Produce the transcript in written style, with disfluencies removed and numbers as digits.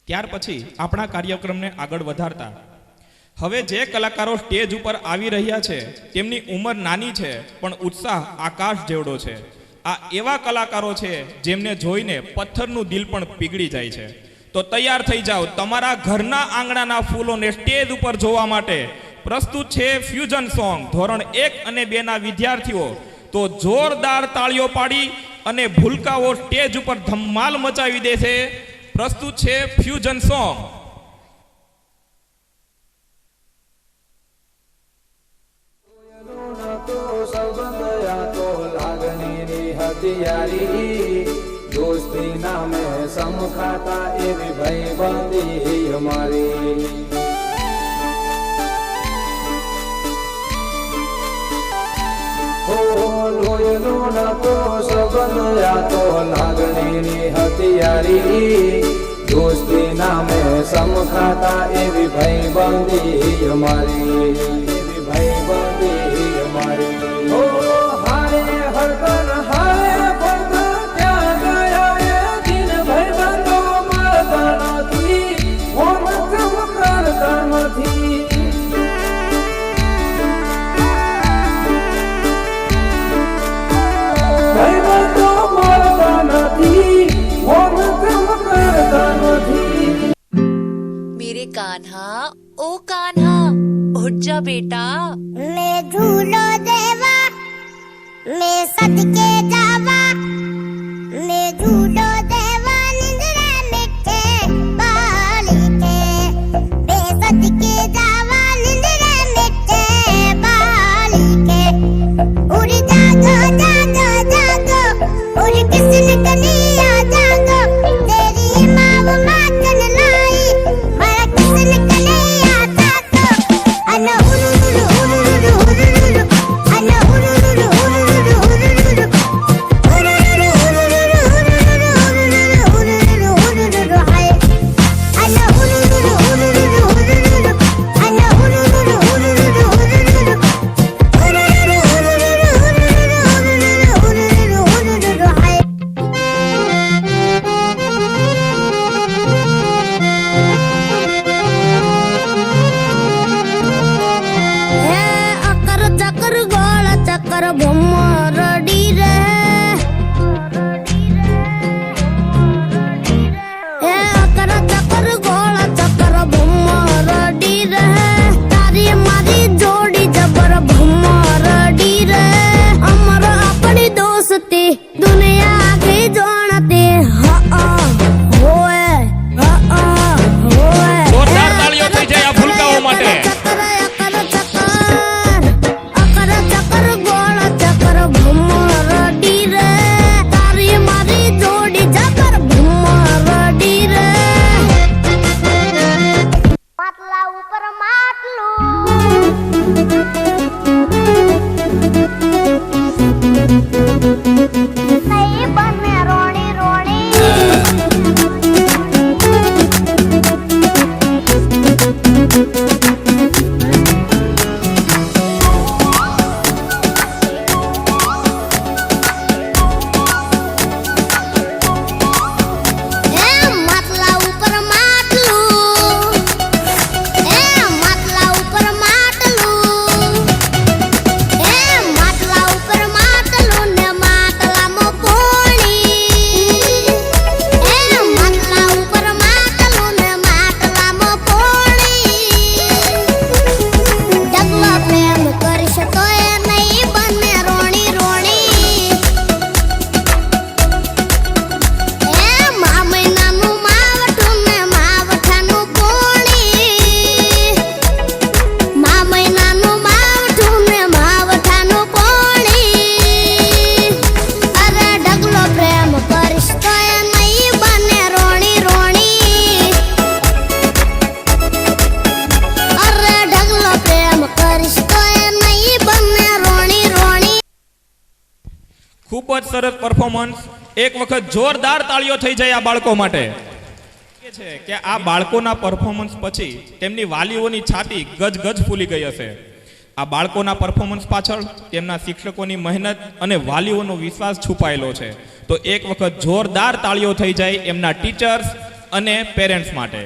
ત્યાર પછી આપણા કાર્યક્રમને આગળ વધારતા હવે જે કલાકારો સ્ટેજ ઉપર આવી રહ્યા છે તેમની ઉંમર નાની છે પણ ઉત્સાહ આકાશ જેવડો છે। આ એવા કલાકારો છે જેમને જોઈને પથ્થરનું દિલ પણ પીગળી જાય છે। તો તૈયાર થઈ જાઓ, તમારા ઘરના આંગણાના ફૂલોને સ્ટેજ ઉપર જોવા માટે પ્રસ્તુત છે ફ્યુઝન સોંગ ધોરણ 1 અને 2 ના વિદ્યાર્થીઓ। તો જોરદાર તાળીઓ પાડી અને ભૂલકાઓ સ્ટેજ ઉપર ધમાલ મચાવી દેશે। પ્રસ્તુત છે ફ્યુઝન સોંગ। दोस्ती नामे समखाता एवी भाईबंदी हमारी। लोयलो न तो सबंध या तो लागणी नी हथियारी। दोस्ती नामे समखाता एवी भाईबंदी हमारी, एवी भाईबंदी हमारी। ओ हारे हरदन हारे मेरे कान्हा ओ कान्हा उठ जा बेटा। मैं झूलो देवा मैं सदके जावा, मैं झूलो देवा निंद्रा मिटे बाली के। मैं सदके जावा निंद्रा मिटे बाली के। उड़ जागो जागो जागो उड़ किसन कनिया जागो। तेरी माँ वो मातन लाई मारा किसन कनिया जागो। अना उरुरु उरुरु उरुरु अना उरुरु उरुरु उरुरु ખૂબ જ સરસ પરફોર્મન્સ। એક વખત જોરદાર તાળીઓ થઈ જાય આ બાળકો માટે। છે કે આ બાળકોના પરફોર્મન્સ પછી તેમની વાલીઓની છાતી ગજગજ ફૂલી ગઈ હશે। આ બાળકોના પરફોર્મન્સ પાછળ તેમના શિક્ષકોની મહેનત અને વાલીઓનો વિશ્વાસ છુપાયેલો છે। તો એક વખત જોરદાર તાળીઓ થઈ જાય એમના ટીચર્સ અને પેરેન્ટ્સ માટે